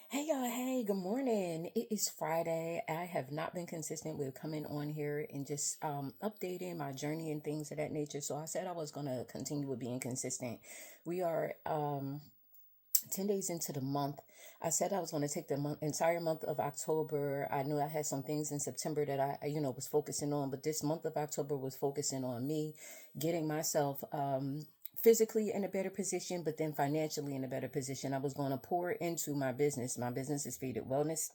Hey y'all, hey, good morning. It is Friday. I have not been consistent with coming on here and just updating my journey and things of that nature. So I said I was going to continue with being consistent. We are 10 days into the month. I said I was going to take the entire month of October. I knew I had some things in September that I was focusing on, but this month of October was focusing on me, getting myself physically in a better position, but then financially in a better position. I was going to pour into my business. My business is Faded Wellness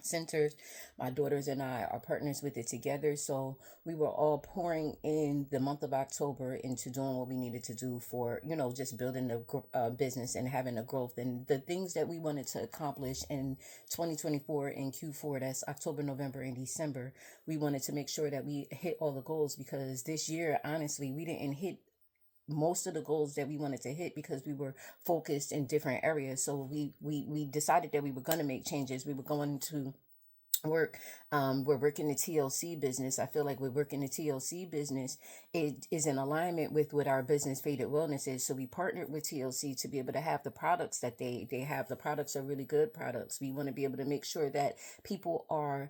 Centers. My daughters and I are partners with it together. So we were all pouring in the month of October into doing what we needed to do for, just building the business and having a growth and the things that we wanted to accomplish in 2024 in Q4. That's October, November, and December. We wanted to make sure that we hit all the goals because this year, honestly, we didn't hit most of the goals that we wanted to hit because we were focused in different areas. So we decided that we were going to make changes. We were going to work. We're working the TLC business. I feel like we're working the TLC business. It is in alignment with what our business Faded Wellness is. So we partnered with TLC to be able to have the products that they have. The products are really good products. We want to be able to make sure that people are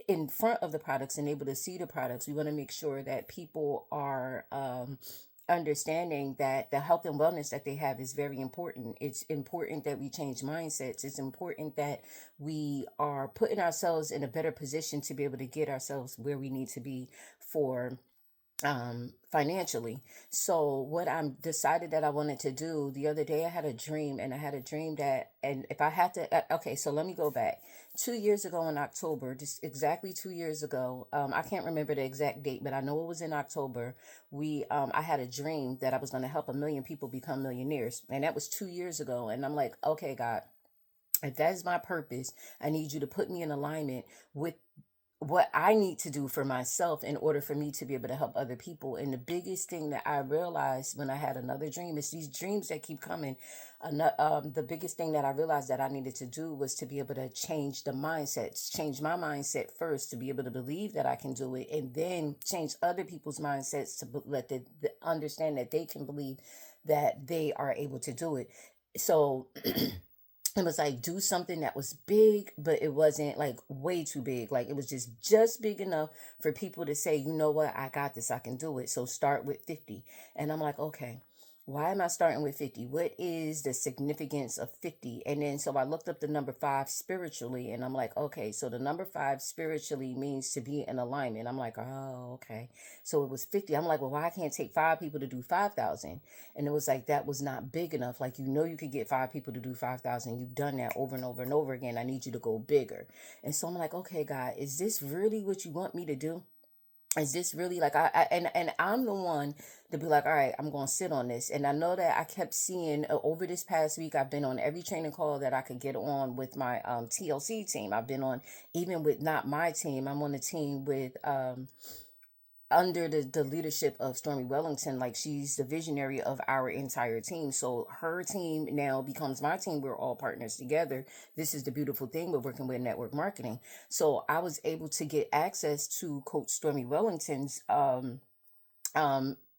in front of the products and able to see the products. We want to make sure that people are understanding that the health and wellness that they have is very important. It's important that we change mindsets. It's important that we are putting ourselves in a better position to be able to get ourselves where we need to be for financially. So what I decided that I wanted to do the other day, I had a dream, and I had a dream that, and if I had to okay, so let me go back 2 years ago in October, just exactly 2 years ago. I can't remember the exact date, but I know it was in October. I had a dream that I was going to help 1 million people become millionaires, and that was 2 years ago. And I'm like, okay, God, if that is my purpose, I need you to put me in alignment with what I need to do for myself in order for me to be able to help other people. And the biggest thing that I realized when I had another dream is these dreams that keep coming. The biggest thing that I realized that I needed to do was to be able to change the mindset, change my mindset first to be able to believe that I can do it, and then change other people's mindsets to let the understand that they can believe that they are able to do it. So it was like do something that was big, but it wasn't like way too big. Like it was just big enough for people to say, you know what, I got this, I can do it. So start with 50. And I'm like, okay, why am I starting with 50? What is the significance of 50? And then so I looked up the number five spiritually, and I'm like, okay, so the number five spiritually means to be in alignment. I'm like, oh, okay. So it was 50. I'm like, well, why I can't take five people to do 5,000? And it was like that was not big enough. Like, you could get five people to do 5,000. You've done that over and over and over again. I need you to go bigger. And so I'm like, okay, God, is this really what you want me to do? Is this really like and I'm the one to be like, all right, I'm going to sit on this. And I know that I kept seeing over this past week, I've been on every training call that I could get on with my TLC team. I've been on, even with not my team, I'm on a team with under the leadership of Stormy Wellington. Like, she's the visionary of our entire team. So her team now becomes my team. We're all partners together. This is the beautiful thing with working with network marketing. So I was able to get access to Coach Stormy Wellington's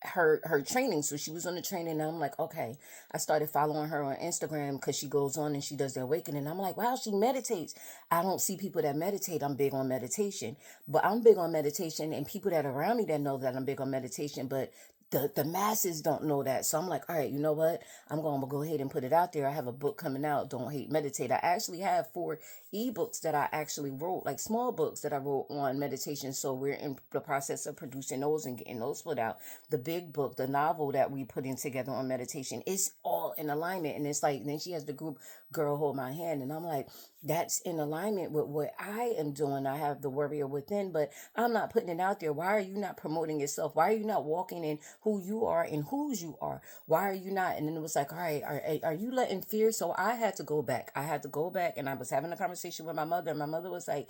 her training. So she was on the training, and I'm like, okay. I started following her on Instagram because she goes on and she does the awakening. I'm like, wow, she meditates. I don't see people that meditate. I'm big on meditation, but I'm big on meditation, and people that are around me that know that I'm big on meditation, but the masses don't know that. So I'm like, all right, you know what? I'm going to go ahead and put it out there. I have a book coming out, Don't Hate Meditate. I actually have 4 ebooks that I actually wrote, like small books that I wrote on meditation. So we're in the process of producing those and getting those put out. The big book, the novel that we put in together on meditation, it's all in alignment. And it's like, then she has the group Girl Hold My Hand. And I'm like, that's in alignment with what I am doing. I have the warrior within, but I'm not putting it out there. Why are you not promoting yourself? Why are you not walking in who you are and whose you are? Why are you not? And then it was like, all right, are you letting fear? So I had to go back. And I was having a conversation with my mother. And my mother was like,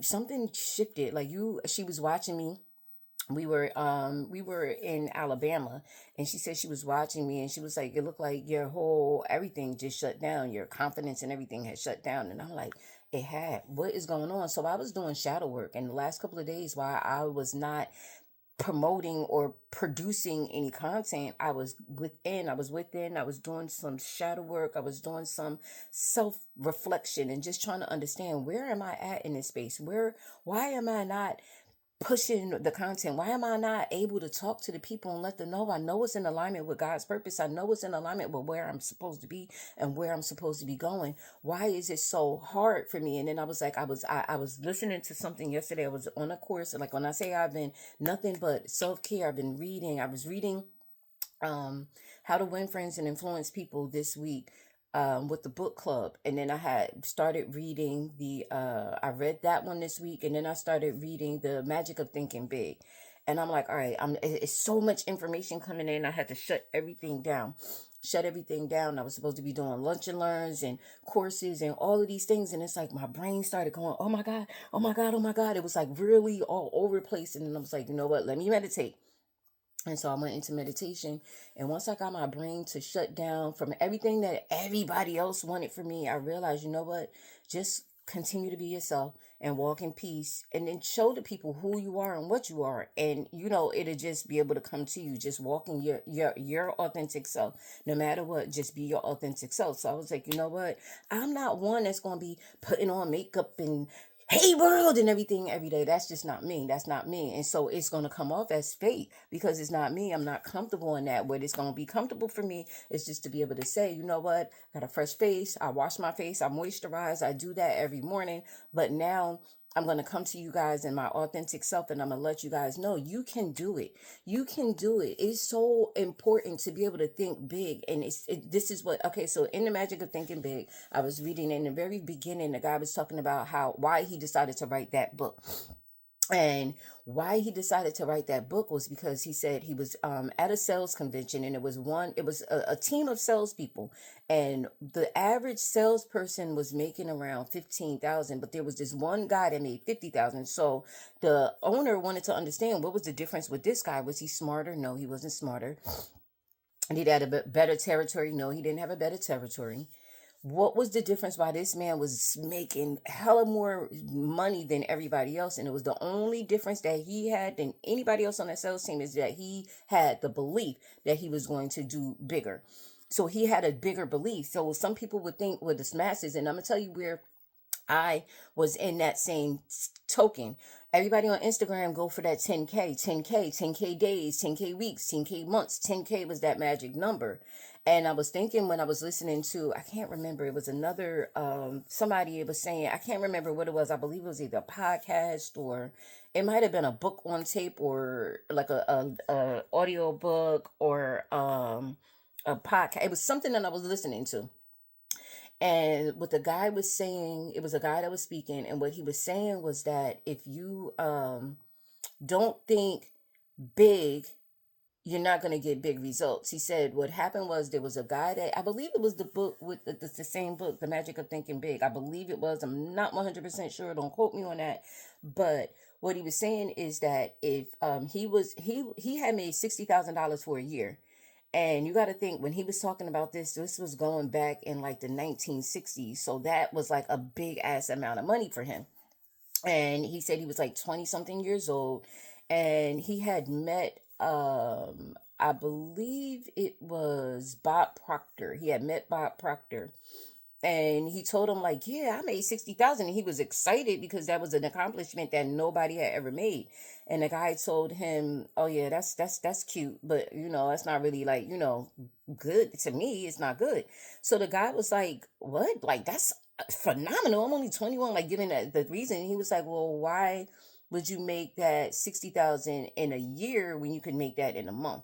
something shifted. Like, she was watching me. We were in Alabama, and she said she was watching me, and she was like, it looked like your whole everything just shut down. Your confidence and everything had shut down. And I'm like, it had. What is going on? So I was doing shadow work, and the last couple of days while I was not promoting or producing any content. I was doing some shadow work. I was doing some self reflection and just trying to understand, where am I at in this space? Why am I not pushing the content? Why am I not able to talk to the people and let them know I know it's in alignment with God's purpose? I know it's in alignment with where I'm supposed to be and where I'm supposed to be going. Why is it so hard for me? And then I was like, I was listening to something yesterday. I was on a course, and like when I say I've been nothing but self-care, I've been reading. I was reading um How to Win Friends and Influence People this week, with the book club. And then I had started reading I read that one this week, and then I started reading The Magic of Thinking Big. And I'm like, all right, it's so much information coming in. I had to shut everything down. I was supposed to be doing lunch and learns and courses and all of these things, and it's like my brain started going, oh my god, oh my god, oh my god. It was like really all over the place. And then I was like, you know what, let me meditate. And so I went into meditation. And once I got my brain to shut down from everything that everybody else wanted from me, I realized, you know what? Just continue to be yourself and walk in peace, and then show the people who you are and what you are. And it'll just be able to come to you. Just walk in your authentic self. No matter what, just be your authentic self. So I was like, you know what? I'm not one that's gonna be putting on makeup and hey world and everything every day. That's just not me. That's not me. And so it's going to come off as fake because it's not me. I'm not comfortable in that. What it's going to be comfortable for me is just to be able to say, you know what, got a fresh face, I wash my face, I moisturize, I do that every morning. But now I'm going to come to you guys in my authentic self, and I'm going to let you guys know you can do it. You can do it. It's so important to be able to think big. And this is what, okay, so in The Magic of Thinking Big, I was reading in the very beginning, the guy was talking about why he decided to write that book. And why he decided to write that book was because he said he was at a sales convention, and it was a team of salespeople, and the average salesperson was making around 15,000, but there was this one guy that made 50,000. So the owner wanted to understand, what was the difference with this guy? Was he smarter? No, he wasn't smarter. And he had a better territory? No, he didn't have a better territory. What was the difference why this man was making hella more money than everybody else? And it was the only difference that he had than anybody else on that sales team, is that he had the belief that he was going to do bigger. So he had a bigger belief. So some people would think, with the masses, and I'm going to tell you where I was in that same token. Everybody on Instagram go for that 10K, 10K, 10K days, 10K weeks, 10K months. 10K was that magic number. And I was thinking, when I was listening to, I can't remember, it was another, somebody was saying, I can't remember what it was. I believe it was either a podcast, or it might have been a book on tape, or like a audio book, or a podcast. It was something that I was listening to. And what the guy was saying, it was a guy that was speaking, and what he was saying was that if you don't think big, you're not going to get big results. He said what happened was, there was a guy that, I believe it was the book with the same book, The Magic of Thinking Big. I believe it was. I'm not 100% sure. Don't quote me on that. But what he was saying is that if he had made $60,000 for a year. And you got to think, when he was talking about this was going back in like the 1960s. So that was like a big ass amount of money for him. And he said he was like 20 something years old, and he had met, I believe it was Bob Proctor. He had met Bob Proctor. And he told him, like, yeah, I made 60,000. And he was excited because that was an accomplishment that nobody had ever made. And the guy told him, oh yeah, that's cute, but that's not really, like, good to me. It's not good. So the guy was like, what? Like, that's phenomenal. I'm only 21, like, giving the reason. He was like, well, why would you make that 60,000 in a year when you could make that in a month?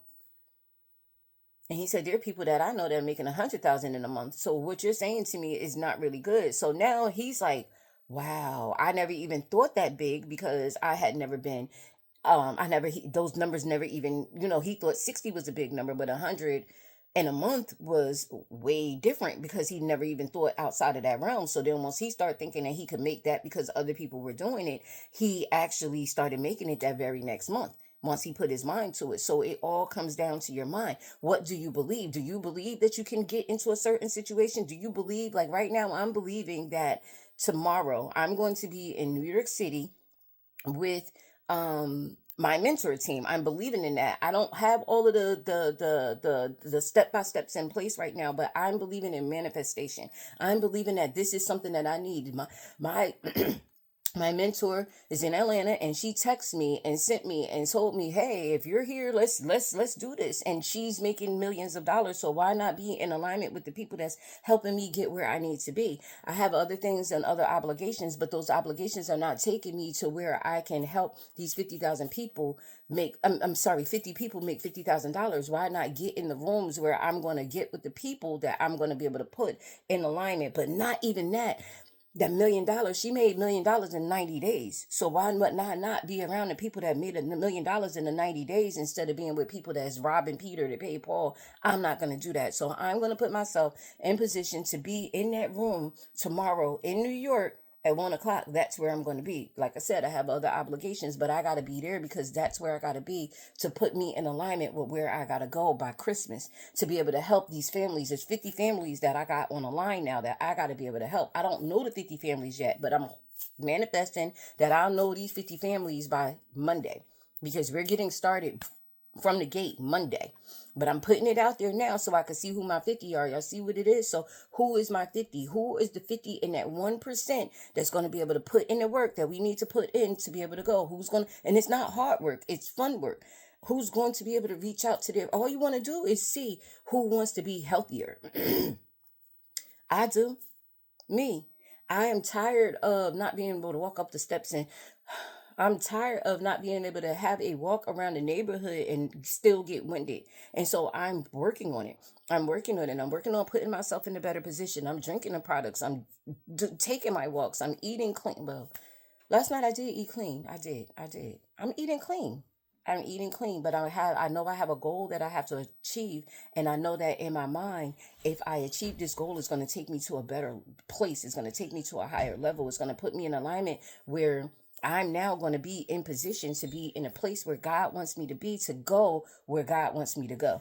And he said, there are people that I know that are making 100,000 in a month. So what you're saying to me is not really good. So now he's like, wow, I never even thought that big, because I had never been, those numbers never even, he thought 60 was a big number, but 100 in a month was way different, because he never even thought outside of that realm. So then once he started thinking that he could make that because other people were doing it, he actually started making it that very next month, once he put his mind to it. So it all comes down to your mind. What do you believe? Do you believe that you can get into a certain situation? Do you believe, like right now, I'm believing that tomorrow I'm going to be in New York City with my mentor team. I'm believing in that. I don't have all of the step by steps in place right now, but I'm believing in manifestation. I'm believing that this is something that I need. My my mentor is in Atlanta, and she texted me and sent me and told me, "Hey, if you're here, let's do this." And she's making millions of dollars, so why not be in alignment with the people that's helping me get where I need to be? I have other things and other obligations, but those obligations are not taking me to where I can help these 50,000 people make. I'm sorry, 50 people make $50,000. Why not get in the rooms where I'm going to get with the people that I'm going to be able to put in alignment? But not even that. That $1 million, she made $1 million in 90 days. So why not be around the people that made $1 million in the 90 days instead of being with people that's robbing Peter to pay Paul? I'm not going to do that. So I'm going to put myself in position to be in that room tomorrow in New York at 1 o'clock. That's where I'm going to be. Like I said, I have other obligations, but I got to be there because that's where I got to be to put me in alignment with where I got to go by Christmas to be able to help these families. There's 50 families that I got on a line now that I got to be able to help. I don't know the 50 families yet, but I'm manifesting that I'll know these 50 families by Monday because we're getting started from the gate Monday. But I'm putting it out there now so I can see who my 50 are. Y'all see what it is? So who is my 50? Who is the 50 in that 1% that's going to be able to put in the work that we need to put in to be able to go? Who's going to, and it's not hard work, it's fun work. Who's going to be able to reach out to their, all you want to do is see who wants to be healthier. I do. Me. I am tired of not being able to walk up the steps, and I'm tired of not being able to have a walk around the neighborhood and still get winded. And so I'm working on it. I'm working on it. I'm working on putting myself in a better position. I'm drinking the products. I'm taking my walks. I'm eating clean. Well, last night I did eat clean. I did. I'm eating clean. I'm eating clean, but I know I have a goal that I have to achieve, and I know that in my mind, if I achieve this goal, it's going to take me to a better place. It's going to take me to a higher level. It's going to put me in alignment where I'm now going to be in position to be in a place where God wants me to be, to go where God wants me to go.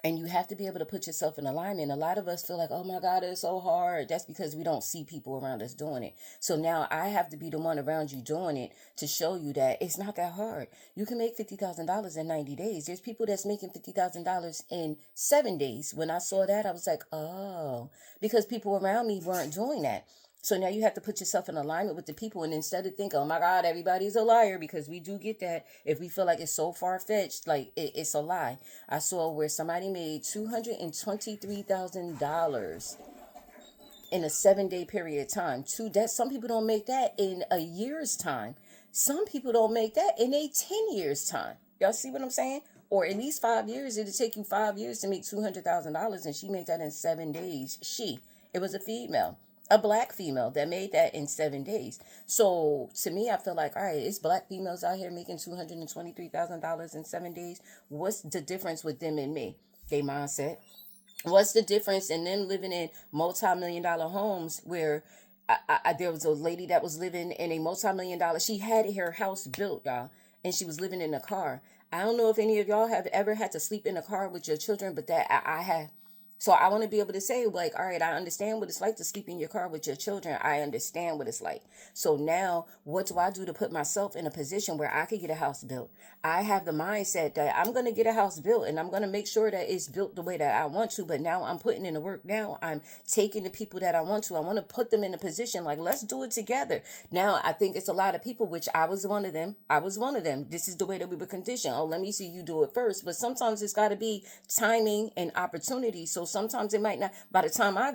And you have to be able to put yourself in alignment. A lot of us feel like, oh my God, it's so hard. That's because we don't see people around us doing it. So now I have to be the one around you doing it to show you that it's not that hard. You can make $50,000 in 90 days. There's people that's making $50,000 in 7 days. When I saw that, I was like, oh, because people around me weren't doing that. So now you have to put yourself in alignment with the people, and instead of thinking, oh my God, everybody's a liar, because we do get that. If we feel like it's so far-fetched, like it's a lie. I saw where somebody made $223,000 in a 7-day period of time. Some people don't make that in a year's time. Some people don't make that in a 10 years time. Y'all see what I'm saying? Or at least 5 years. It'll take you 5 years to make $200,000, and she made that in 7 days. It was a female. A black female that made that in 7 days. So to me, I feel like, all right, it's black females out here making $223,000 in 7 days. What's the difference with them and me? They mindset. What's the difference in them living in multi-million-dollar homes where there was a lady that was living in a multi-million-dollar, she had her house built, y'all, and she was living in a car. I don't know if any of y'all have ever had to sleep in a car with your children, but that I have. So I want to be able to say, like, all right, I understand what it's like to sleep in your car with your children. I understand what it's like. So now what do I do to put myself in a position where I could get a house built? I have the mindset that I'm going to get a house built, and I'm going to make sure that it's built the way that I want to. But now I'm putting in the work. Now I'm taking the people that I want to. I want to put them in a position like, let's do it together. Now I think it's a lot of people, which I was one of them. This is the way that we were conditioned. Oh, let me see you do it first. But sometimes it's got to be timing and opportunity. So sometimes it might not, by the time I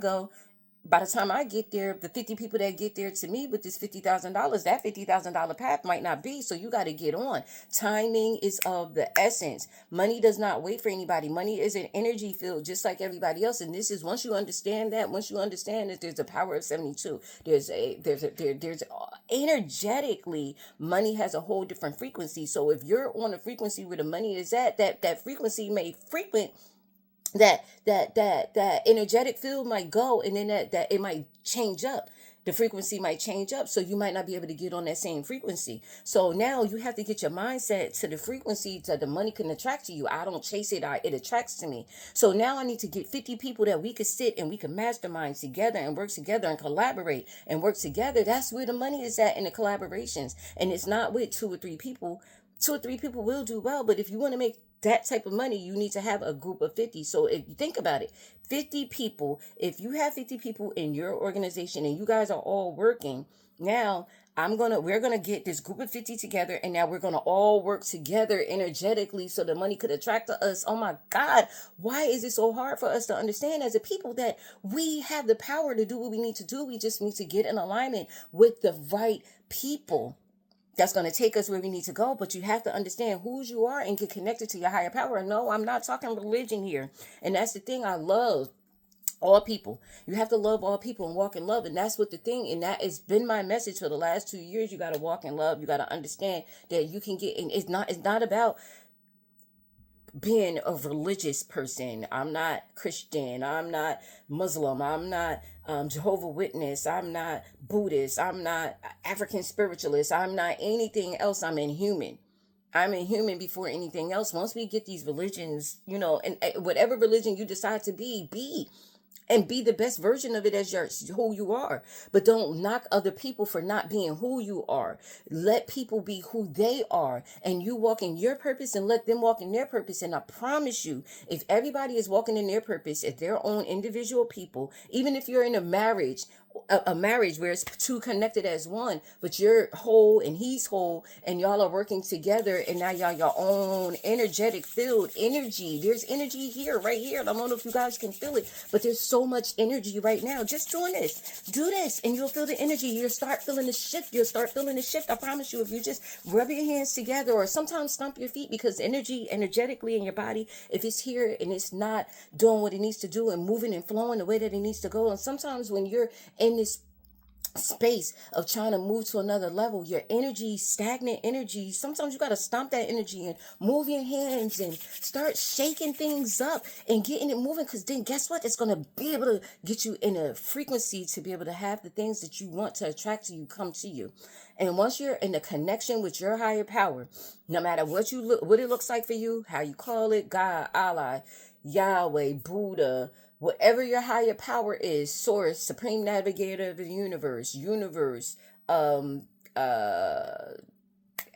get there, the 50 people that get there to me with this $50,000, that $50,000 path might not be. So you got to get on. Timing is of the essence. Money does not wait for anybody. Money is an energy field just like everybody else. And this is, once you understand that there's a power of 72, there's energetically, money has a whole different frequency. So if you're on a frequency where the money is at, that frequency may frequent that energetic field might go, and then that it might change up. The frequency might change up, so you might not be able to get on that same frequency. So now you have to get your mindset to the frequency that the money can attract to you. I don't chase it, it attracts to me. So now I need to get 50 people that we could sit and we can mastermind together and work together and collaborate and work together. That's where the money is at, in the collaborations. And it's not with 2 or 3 people. 2 or 3 people will do well, but if you want to make that type of money, you need to have a group of 50. So if you think about it, 50 people, if you have 50 people in your organization and you guys are all working, now we're gonna get this group of 50 together, and now we're gonna all work together energetically so the money could attract to us. Oh my God, why is it so hard for us to understand as a people that we have the power to do what we need to do? We just need to get in alignment with the right people that's going to take us where we need to go. But you have to understand whose you are and get connected to your higher power. No, I'm not talking religion here. And that's the thing I love. All people. You have to love all people and walk in love. And that's what the thing, and that has been my message for the last 2 years. You got to walk in love. You got to understand that you can get, and it's not about being a religious person. I'm not Christian. I'm not Muslim. I'm not Jehovah Witness. I'm not Buddhist. I'm not African spiritualist. I'm not anything else. I'm inhuman. I'm a human before anything else. Once we get these religions, and whatever religion you decide to be. And be the best version of it as who you are. But don't knock other people for not being who you are. Let people be who they are. And you walk in your purpose and let them walk in their purpose. And I promise you, if everybody is walking in their purpose as their own individual people, even if you're in a marriage where it's two connected as one, but you're whole and he's whole, and y'all are working together, and now y'all your own energetic field energy. There's energy here, right here. I don't know if you guys can feel it, but there's so much energy right now. Just doing this, do this, and you'll feel the energy. You'll start feeling the shift. You'll start feeling the shift. I promise you, if you just rub your hands together, or sometimes stomp your feet, because energetically in your body, if it's here and it's not doing what it needs to do and moving and flowing the way that it needs to go, and sometimes when you're in this space of trying to move to another level, your energy, stagnant energy, sometimes you got to stomp that energy and move your hands and start shaking things up and getting it moving, because then guess what, it's going to be able to get you in a frequency to be able to have the things that you want to attract to you come to you. And once you're in a connection with your higher power, no matter what what it looks like for you, how you call it, God, Allah, Yahweh, Buddha, whatever your higher power is, source, supreme navigator of the universe,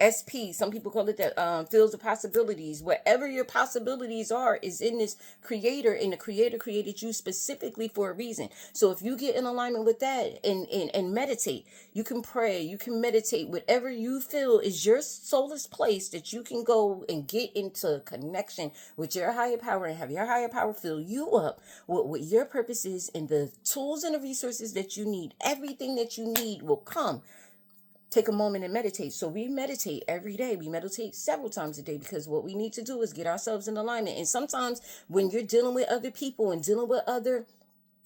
SP, some people call it that, fields of possibilities. Whatever your possibilities are is in this creator, and the creator created you specifically for a reason. So if you get in alignment with that and meditate, you can pray, you can meditate, whatever you feel is your soulless place that you can go and get into connection with your higher power and have your higher power fill you up with what your purpose is, and the tools and the resources that you need. Everything that you need will come. Take a moment and meditate. So we meditate every day. We meditate several times a day, because what we need to do is get ourselves in alignment. And sometimes when you're dealing with other people and dealing with other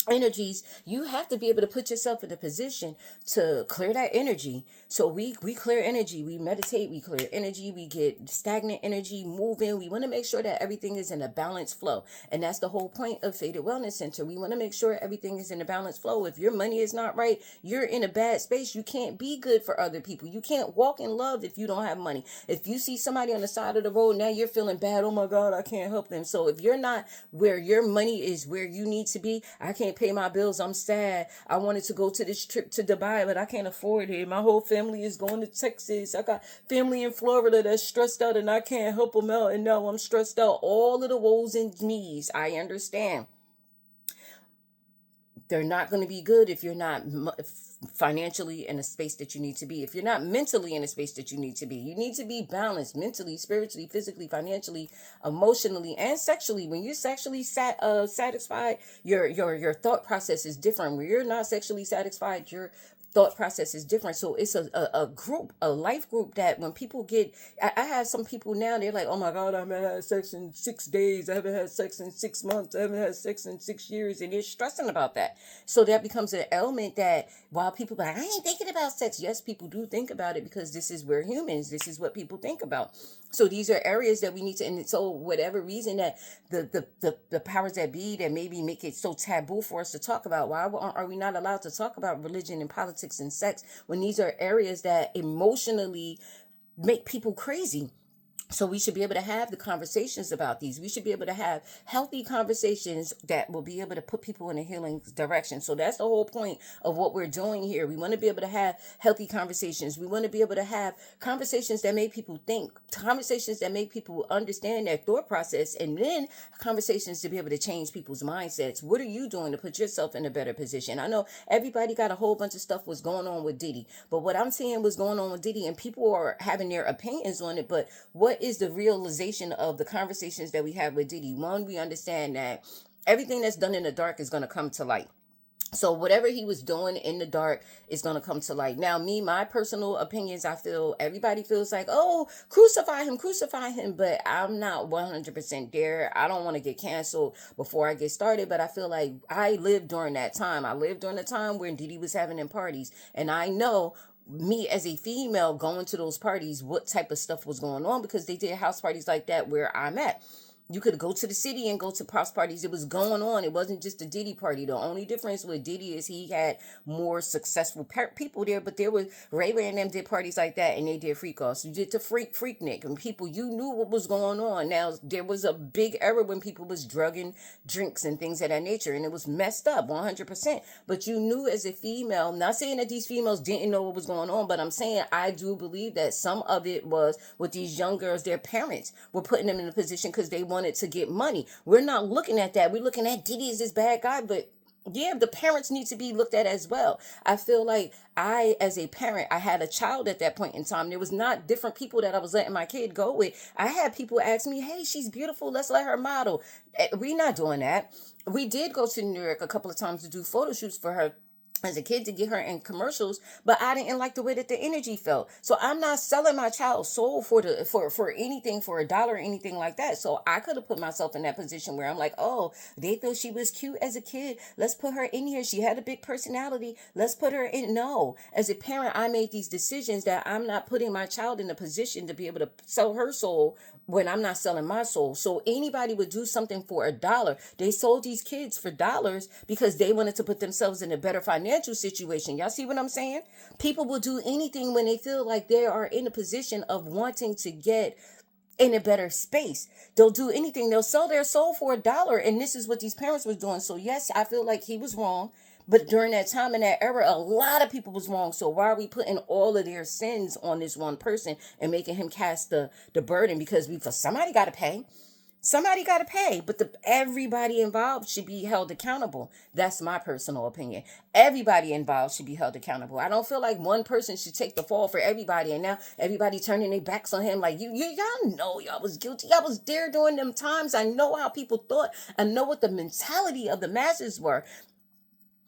energies, you have to be able to put yourself in a position to clear that energy. So we clear energy, we meditate, we clear energy, we get stagnant energy moving. We want to make sure that everything is in a balanced flow, and that's the whole point of Faded Wellness Center. We want to make sure everything is in a balanced flow. If your money is not right, you're in a bad space. You can't be good for other people. You can't walk in love if you don't have money. If you see somebody on the side of the road, now you're feeling bad. Oh my God, I can't help them. So if you're not where your money is, where you need to be, I can't pay my bills, I'm sad. I wanted to go to this trip to Dubai, but I can't afford it. My whole family is going to Texas. I got family in Florida that's stressed out, and I can't help them out, and now I'm stressed out. All of the woes and needs, I understand. They're not going to be good if you're not financially in a space that you need to be. If you're not mentally in a space that you need to be. You need to be balanced mentally, spiritually, physically, financially, emotionally, and sexually. When you're sexually satisfied, your thought process is different. When you're not sexually satisfied, your thought process is different. So it's a group, a life group, that when people get, I have some people now, they're like, oh my God, I haven't had sex in 6 days. I haven't had sex in 6 months. I haven't had sex in 6 years. And they're stressing about that. So that becomes an element that while people are like, I ain't thinking about sex. Yes, people do think about it, because this is, we're humans. This is what people think about. So these are areas that we need to, and so whatever reason that the powers that be that maybe make it so taboo for us to talk about, why are we not allowed to talk about religion and politics and sex when these are areas that emotionally make people crazy? So we should be able to have the conversations about these. We should be able to have healthy conversations that will be able to put people in a healing direction. So that's the whole point of what we're doing here. We want to be able to have healthy conversations. We want to be able to have conversations that make people think, conversations that make people understand their thought process, and then conversations to be able to change people's mindsets. What are you doing to put yourself in a better position? I know everybody got a whole bunch of stuff was going on with Diddy, but what I'm seeing was going on with Diddy, and people are having their opinions on it, but what is the realization of the conversations that we have with Diddy? One, we understand that everything that's done in the dark is going to come to light. So whatever he was doing in the dark is going to come to light. Now, my personal opinions, I feel everybody feels like, oh, crucify him. But I'm not 100% there. I don't want to get canceled before I get started. But I feel like I lived during that time. I lived during the time when Diddy was having them parties. And I know me as a female going to those parties, what type of stuff was going on, because they did house parties like that where I'm at. You could go to the city and go to house parties. It was going on. It wasn't just a Diddy party. The only difference with Diddy is he had more successful people there, but there was Ray Ray and them did parties like that, and they did freak offs. You did the Freaknik, and people, you knew what was going on. Now, there was a big era when people was drugging drinks and things of that nature, and it was messed up 100%. But you knew as a female, not saying that these females didn't know what was going on, but I'm saying I do believe that some of it was with these young girls, their parents were putting them in a position because they wanted to get money. We're not looking at that. We're looking at Diddy as this bad guy, but yeah, the parents need to be looked at as well. I feel like as a parent, I had a child at that point in time. There was not different people that I was letting my kid go with. I had people ask me, hey, she's beautiful, let's let her model. We're not doing that. We did go to New York a couple of times to do photo shoots for her as a kid to get her in commercials, but I didn't like the way that the energy felt. So I'm not selling my child's soul for anything, for a dollar or anything like that. So I could have put myself in that position where I'm like, oh, they thought she was cute as a kid, let's put her in here. She had a big personality, let's put her in. No, as a parent, I made these decisions that I'm not putting my child in a position to be able to sell her soul when I'm not selling my soul. So anybody would do something for a dollar. They sold these kids for dollars because they wanted to put themselves in a better financial situation. Y'all see what I'm saying? People will do anything when they feel like they are in a position of wanting to get in a better space. They'll do anything. They'll sell their soul for a dollar. And this is what these parents were doing. So yes, I feel like he was wrong. But during that time, in that era, a lot of people was wrong. So why are we putting all of their sins on this one person and making him cast the burden? Because somebody got to pay. Somebody got to pay, but everybody involved should be held accountable. That's my personal opinion. Everybody involved should be held accountable. I don't feel like one person should take the fall for everybody, and now everybody turning their backs on him. Like y'all know y'all was guilty. Y'all was there during them times. I know how people thought. I know what the mentality of the masses were.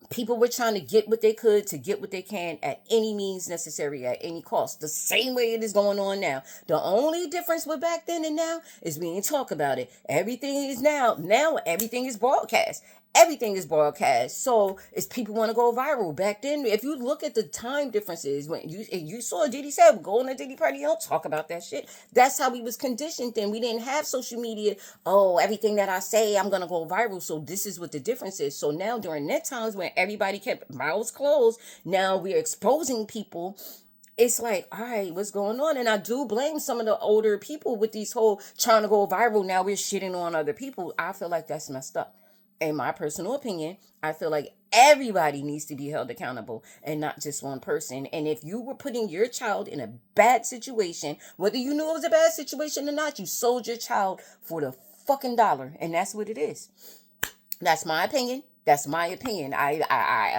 People were trying to get what they could to get what they can at any means necessary, at any cost. The same way it is going on now. The only difference with back then and now is we ain't talk about it. Everything is now everything is broadcast. Everything is broadcast. So if people want to go viral, back then, if you look at the time differences, when you saw Diddy said, go on a Diddy party, don't talk about that shit. That's how we was conditioned then. We didn't have social media. Oh, everything that I say, I'm going to go viral. So this is what the difference is. So now during that times when everybody kept mouths closed, now we're exposing people. It's like, all right, what's going on? And I do blame some of the older people with these whole trying to go viral. Now we're shitting on other people. I feel like that's messed up. In my personal opinion, I feel like everybody needs to be held accountable and not just one person. And if you were putting your child in a bad situation, whether you knew it was a bad situation or not, you sold your child for the fucking dollar. And that's what it is. That's my opinion. That's my opinion. I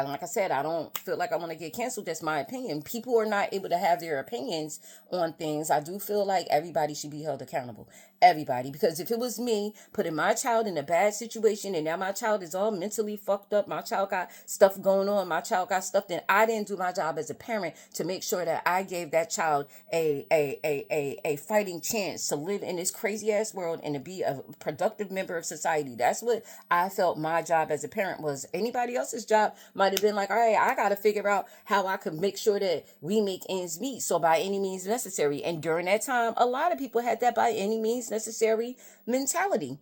like I said, I don't feel like I want to get canceled. That's my opinion. People are not able to have their opinions on things. I do feel like everybody should be held accountable. Everybody. Because if it was me putting my child in a bad situation and now my child is all mentally fucked up, my child got stuff going on, my child got stuff, then I didn't do my job as a parent to make sure that I gave that child a fighting chance to live in this crazy ass world and to be a productive member of society. That's what I felt my job as a parent was. Anybody else's job might have been like, all right, I got to figure out how I could make sure that we make ends meet. So by any means necessary. And during that time, a lot of people had that by any means necessary mentality.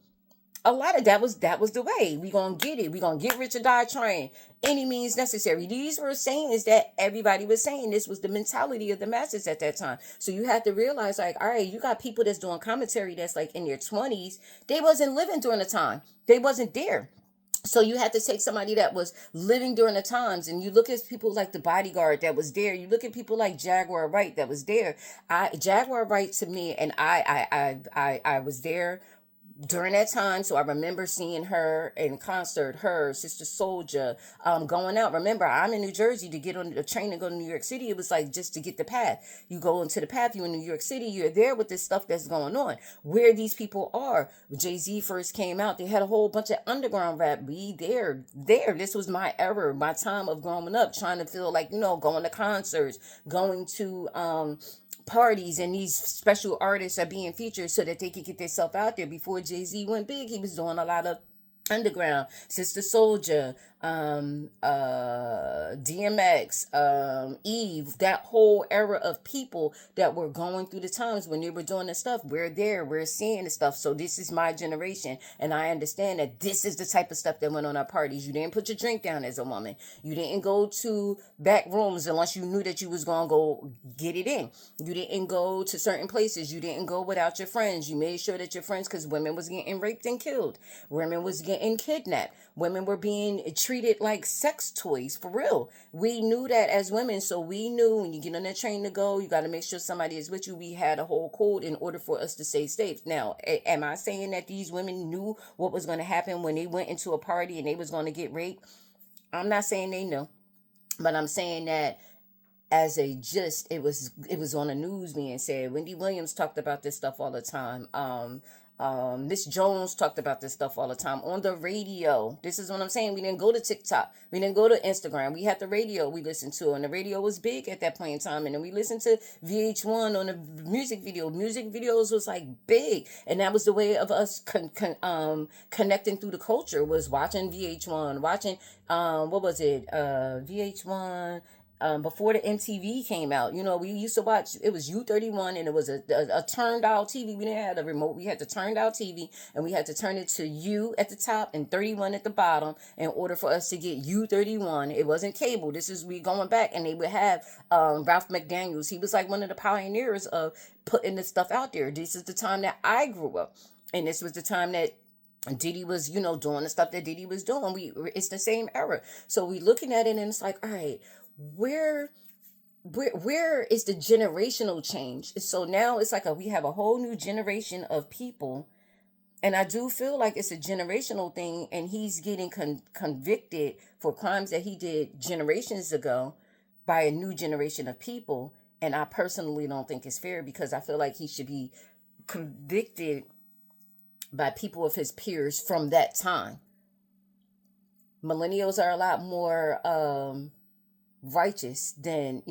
A lot of that was the way. We gonna get it. We gonna get rich or die trying. Any means necessary. These were sayings that everybody was saying. This was the mentality of the masses at that time. So you have to realize, like, all right, you got people that's doing commentary that's like in their 20s. They wasn't living during the time. They wasn't there. So you had to take somebody that was living during the times, and you look at people like the Bodyguard that was there. You look at people like Jaguar Wright that was there. I Jaguar Wright to me, and I was there during that time. So I remember seeing her in concert, her, Sister Soldier, going out. Remember, I'm in New Jersey. To get on the train and go to New York City, it was like just to get the path. You go into the path, you're in New York City, you're there with this stuff that's going on. Where these people are. When Jay-Z first came out, they had a whole bunch of underground rap. There. This was my era, my time of growing up, trying to feel like, going to concerts, going to parties, and these special artists are being featured so that they could get themselves out there. Before Jay-Z went big, he was doing a lot of underground. Sister Soldier, DMX, Eve, that whole era of people that were going through the times when they were doing the stuff. We're there, we're seeing the stuff. So this is my generation, and I understand that this is the type of stuff that went on our parties. You didn't put your drink down as a woman. You didn't go to back rooms unless you knew that you was gonna go get it in. You didn't go to certain places. You didn't go without your friends. You made sure that your friends, because women was getting raped and killed. Women was getting kidnapped. Women were being treated like sex toys, for real. We knew that as women, so we knew when you get on that train to go, you got to make sure somebody is with you. We had a whole code in order for us to stay safe. Now, am I saying that these women knew what was going to happen when they went into a party and they was going to get raped? I'm not saying they knew, but I'm saying that as a gist, it was on the news being said. Wendy Williams talked about this stuff all the time. Miss Jones talked about this stuff all the time on the radio. This is what I'm saying. We didn't go to TikTok. We didn't go to Instagram. We had the radio we listened to, and the radio was big at that point in time. And then we listened to VH1 on the music video. Music videos was like big, and that was the way of us connecting through the culture, was watching VH1, watching what was it? VH1. Before the MTV came out, we used to watch, it was U31, and it was a turned out TV. We didn't have a remote. We had to turn out TV, and we had to turn it to U at the top and 31 at the bottom in order for us to get U31. It wasn't cable. This is, we going back, and they would have Ralph McDaniels. He was like one of the pioneers of putting this stuff out there. This is the time that I grew up, and this was the time that Diddy was, doing the stuff that Diddy was doing. It's the same era. So we looking at it, and it's like, all right, where is the generational change? So now it's like we have a whole new generation of people, and I do feel like it's a generational thing, and he's getting convicted for crimes that he did generations ago by a new generation of people. And I personally don't think it's fair, because I feel like he should be convicted by people of his peers from that time. Millennials are a lot more righteous than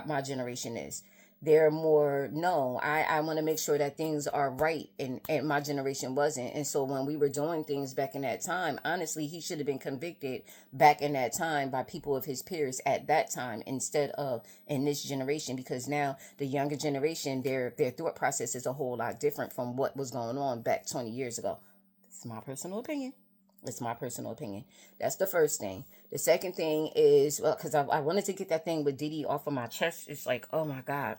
my generation is. They're more, no, I want to make sure that things are right, and my generation wasn't. And so when we were doing things back in that time, honestly, he should have been convicted back in that time by people of his peers at that time, instead of in this generation, because now the younger generation, their thought process is a whole lot different from what was going on back 20 years ago. It's my personal opinion. It's my personal opinion. That's the first thing. The second thing is, well, because I wanted to get that thing with Diddy off of my chest. It's like, oh my God.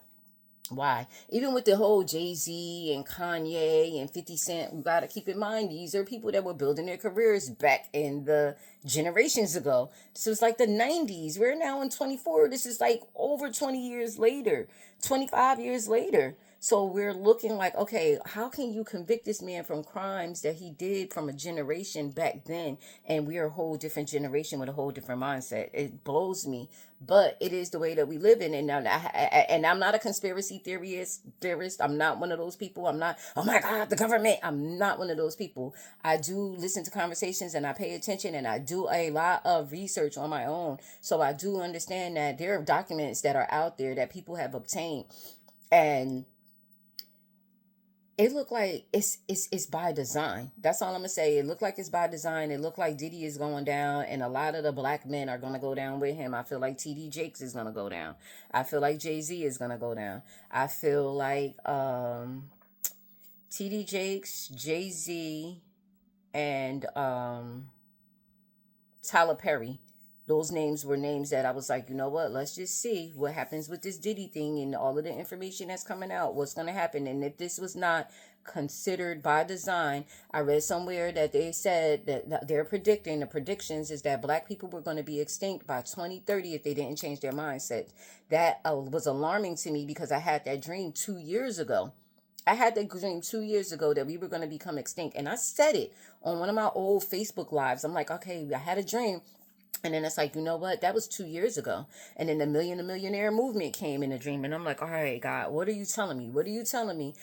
Why? Even with the whole Jay-Z and Kanye and 50 Cent, we got to keep in mind, these are people that were building their careers back in the generations ago. So it's like the 90s. We're now in 24. This is like over 20 years later, 25 years later. So we're looking like, okay, how can you convict this man from crimes that he did from a generation back then? And we're a whole different generation with a whole different mindset. It blows me, but it is the way that we live in. And I'm not a conspiracy theorist. I'm not one of those people. I'm not, oh my God, the government. I'm not one of those people. I do listen to conversations, and I pay attention, and I do a lot of research on my own. So I do understand that there are documents that are out there that people have obtained, and it looked like it's by design. That's all I'm gonna say. It looked like it's by design. It looked like Diddy is going down, and a lot of the black men are gonna go down with him. I feel like TD Jakes is gonna go down. I feel like Jay-Z is gonna go down. I feel like TD Jakes, Jay-Z, and Tyler Perry. Those names were names that I was like, you know what, let's just see what happens with this Diddy thing and all of the information that's coming out, what's going to happen. And if this was not considered by design, I read somewhere that they said that they're predicting, the predictions is that black people were going to be extinct by 2030 if they didn't change their mindset. That was alarming to me because I had that dream 2 years ago. I had that dream 2 years ago that we were going to become extinct. And I said it on one of my old Facebook lives. I'm like, okay, I had a dream. And then it's like, you know what? That was 2 years ago. And then the Millionaire movement came in a dream. And I'm like, all right, God, what are you telling me? What are you telling me?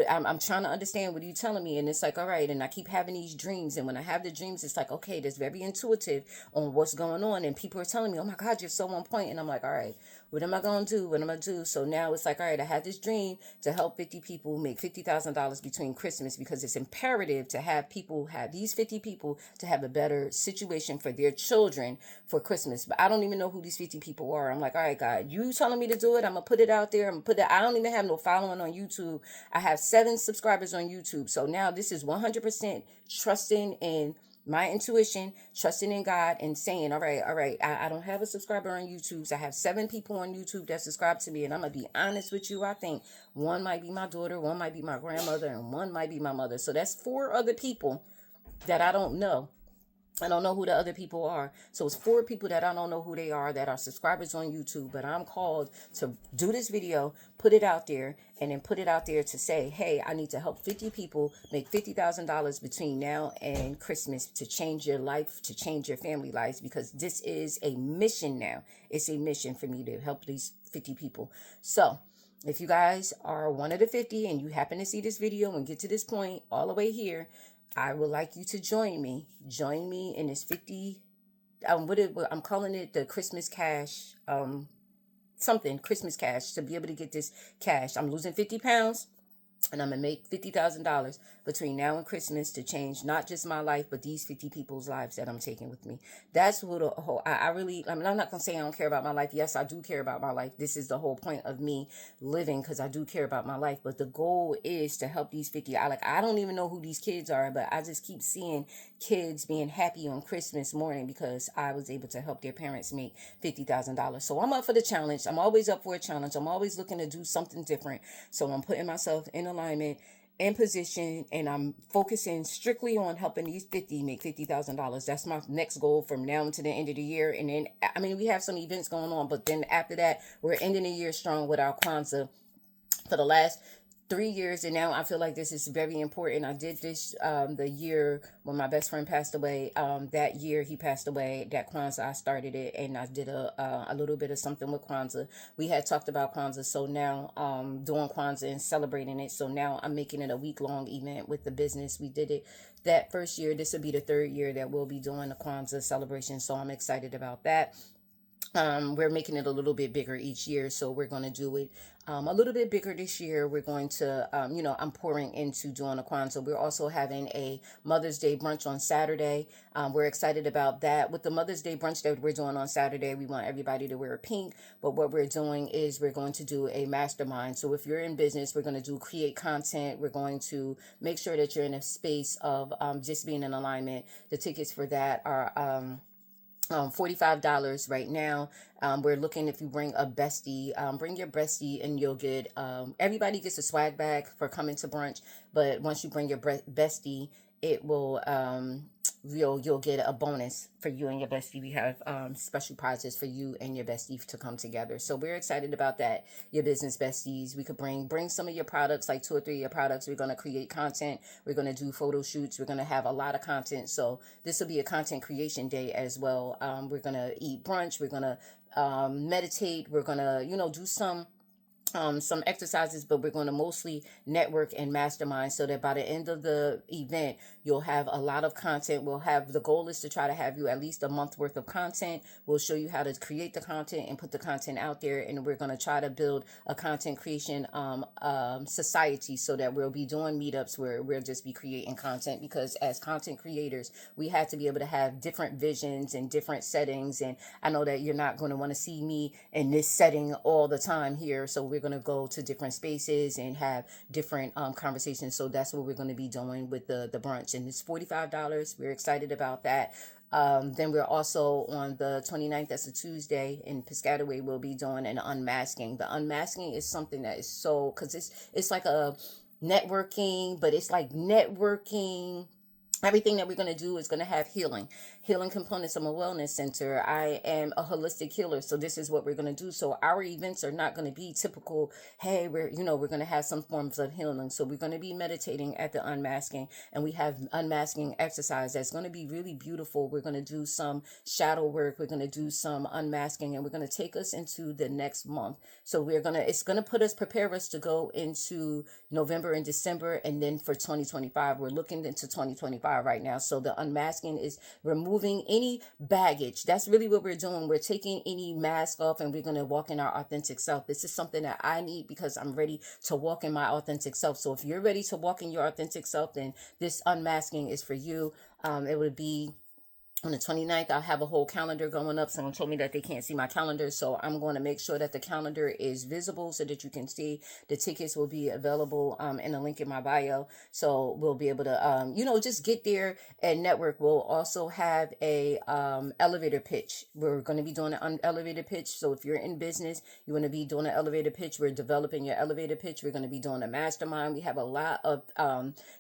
I'm trying to understand. What are you telling me? And it's like, all right. And I keep having these dreams. And when I have the dreams, it's like, okay, that's very intuitive on what's going on. And people are telling me, oh my God, you're so on point. And I'm like, all right, what am I going to do? What am I going to do? So now it's like, all right, I had this dream to help 50 people make $50,000 between Christmas, because it's imperative to have these 50 people to have a better situation for their children for Christmas. But I don't even know who these 50 people are. I'm like, all right, God, you telling me to do it. I'm going to put it out there. I don't even have no following on YouTube. I have 7 subscribers on YouTube. So now this is 100% trusting in my intuition, trusting in God, and saying, all right, I don't have a subscriber on YouTube. So I have 7 people on YouTube that subscribe to me. And I'm going to be honest with you. I think one might be my daughter, one might be my grandmother, and one might be my mother. So that's 4 other people that I don't know. I don't know who the other people are. So it's 4 people that I don't know who they are that are subscribers on YouTube. But I'm called to do this video, put it out there, and then put it out there to say, hey, I need to help 50 people make $50,000 between now and Christmas to change your life, to change your family lives, because this is a mission now. It's a mission for me to help these 50 people. So if you guys are one of the 50 and you happen to see this video and get to this point all the way here, I would like you to join me. Join me in this 50, I'm calling it the Christmas cash, Christmas cash, to be able to get this cash. I'm losing 50 pounds. And I'm going to make $50,000 between now and Christmas to change not just my life, but these 50 people's lives that I'm taking with me. That's what I'm not going to say I don't care about my life. Yes, I do care about my life. This is the whole point of me living, because I do care about my life. But the goal is to help these 50. I don't even know who these kids are, but I just keep seeing kids being happy on Christmas morning because I was able to help their parents make $50,000. So I'm up for the challenge. I'm always up for a challenge. I'm always looking to do something different. So I'm putting myself in alignment, in position, and I'm focusing strictly on helping these 50 make $50,000. That's my next goal from now to the end of the year. And then, we have some events going on, but then after that, we're ending the year strong with our Kwanzaa for the last 3 years. And now I feel like this is very important. I did this the year when my best friend passed away. That year he passed away, that Kwanzaa, I started it, and I did a little bit of something with Kwanzaa. We had talked about Kwanzaa, so now doing Kwanzaa and celebrating it. So now I'm making it a week-long event with the business. We did it that first year. This will be the 3rd year that we'll be doing the Kwanzaa celebration, so I'm excited about that. We're making it a little bit bigger each year, so we're going to do it a little bit bigger this year. We're going to, I'm pouring into doing a Kwanzaa. We're also having a Mother's Day brunch on Saturday. We're excited about that. With the Mother's Day brunch that we're doing on Saturday, we want everybody to wear pink, but what we're doing is we're going to do a mastermind. So if you're in business, we're going to create content. We're going to make sure that you're in a space of just being in alignment. The tickets for that are $45 right now. We're looking, if you bring a bestie, bring your bestie, and you'll get, everybody gets a swag bag for coming to brunch. But once you bring your bestie, it will, you'll get a bonus for you and your bestie. We have special prizes for you and your bestie to come together. So we're excited about that. Your business besties, we could bring some of your products, like 2 or 3 of your products. We're going to create content. We're going to do photo shoots. We're going to have a lot of content. So this will be a content creation day as well. We're going to eat brunch. We're going to meditate. We're going to, do some exercises, but we're going to mostly network and mastermind, so that by the end of the event, you'll have a lot of content. The goal is to try to have you at least a month worth of content. We'll show you how to create the content and put the content out there. And we're going to try to build a content creation society, so that we'll be doing meetups where we'll just be creating content, because as content creators, we have to be able to have different visions and different settings. And I know that you're not going to want to see me in this setting all the time here. So we're going to go to different spaces and have different conversations. So that's what we're going to be doing with the brunch, and it's $45. We're excited about that. Then we're also on the 29th, that's a Tuesday, in Piscataway, we'll be doing an unmasking. The unmasking is something that is so, because it's like a networking, but it's like networking. Everything that we're going to do is going to have healing components. I'm a wellness center. I am a holistic healer. So this is what we're going to do. So our events are not going to be typical, hey, we're going to have some forms of healing. So we're going to be meditating at the unmasking, and we have unmasking exercise that's going to be really beautiful. We're going to do some shadow work. We're going to do some unmasking, and we're going to take us into the next month. So it's going to prepare us to go into November and December. And then for 2025, we're looking into 2025 right now. So the unmasking is removing any baggage. That's really what we're doing. We're taking any mask off, and we're going to walk in our authentic self. This is something that I need because I'm ready to walk in my authentic self. So if you're ready to walk in your authentic self, then this unmasking is for you. It would be on the 29th. I'll have a whole calendar going up. Someone told me that they can't see my calendar, so I'm going to make sure that the calendar is visible so that you can see. The tickets will be available in the link in my bio, so we'll be able to just get there and network. We'll also have a elevator pitch. We're going to be doing an elevator pitch. So if you're in business, you want to be doing an elevator pitch, we're developing your elevator pitch. We're going to be doing a mastermind. We have a lot of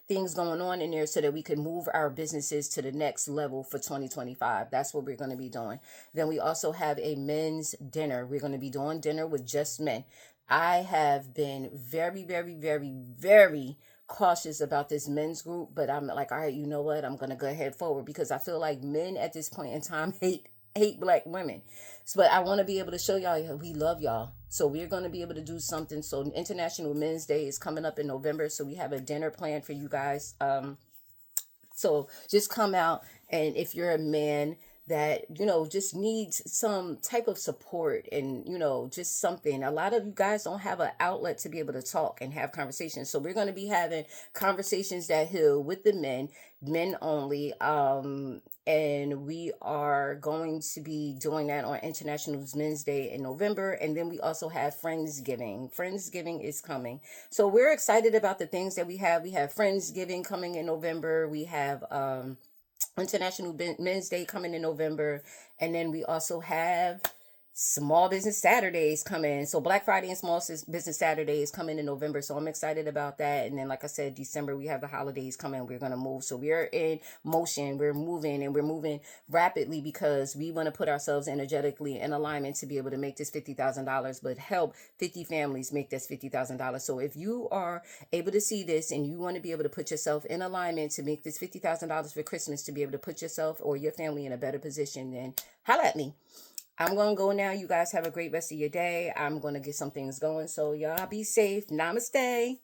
things going on in there so that we can move our businesses to the next level for 2025. That's what we're going to be doing. Then we also have a men's dinner. We're going to be doing dinner with just men. I have been very, very, very, very cautious about this men's group, but I'm like, all right, you know what? I'm going to go ahead forward because I feel like men at this point in time hate black women. But I want to be able to show y'all we love y'all. So we're going to be able to do something. So International Men's Day is coming up in November. So we have a dinner planned for you guys. So just come out, and if you're a man that, just needs some type of support and, just something. A lot of you guys don't have an outlet to be able to talk and have conversations. So we're going to be having conversations that heal with the men only. And we are going to be doing that on International Men's Day in November. And then we also have Friendsgiving. Friendsgiving is coming. So we're excited about the things that we have. We have Friendsgiving coming in November. We have International Men's Day coming in November. And then we also have Small Business Saturdays coming. So Black Friday and Small Business Saturday is coming in November. So I'm excited about that. And then, like I said, December, we have the holidays coming. We're going to move. So we're in motion. We're moving, and we're moving rapidly because we want to put ourselves energetically in alignment to be able to make this $50,000, but help 50 families make this $50,000. So if you are able to see this and you want to be able to put yourself in alignment to make this $50,000 for Christmas, to be able to put yourself or your family in a better position, then holla at me. I'm going to go now. You guys have a great rest of your day. I'm going to get some things going. So y'all be safe. Namaste.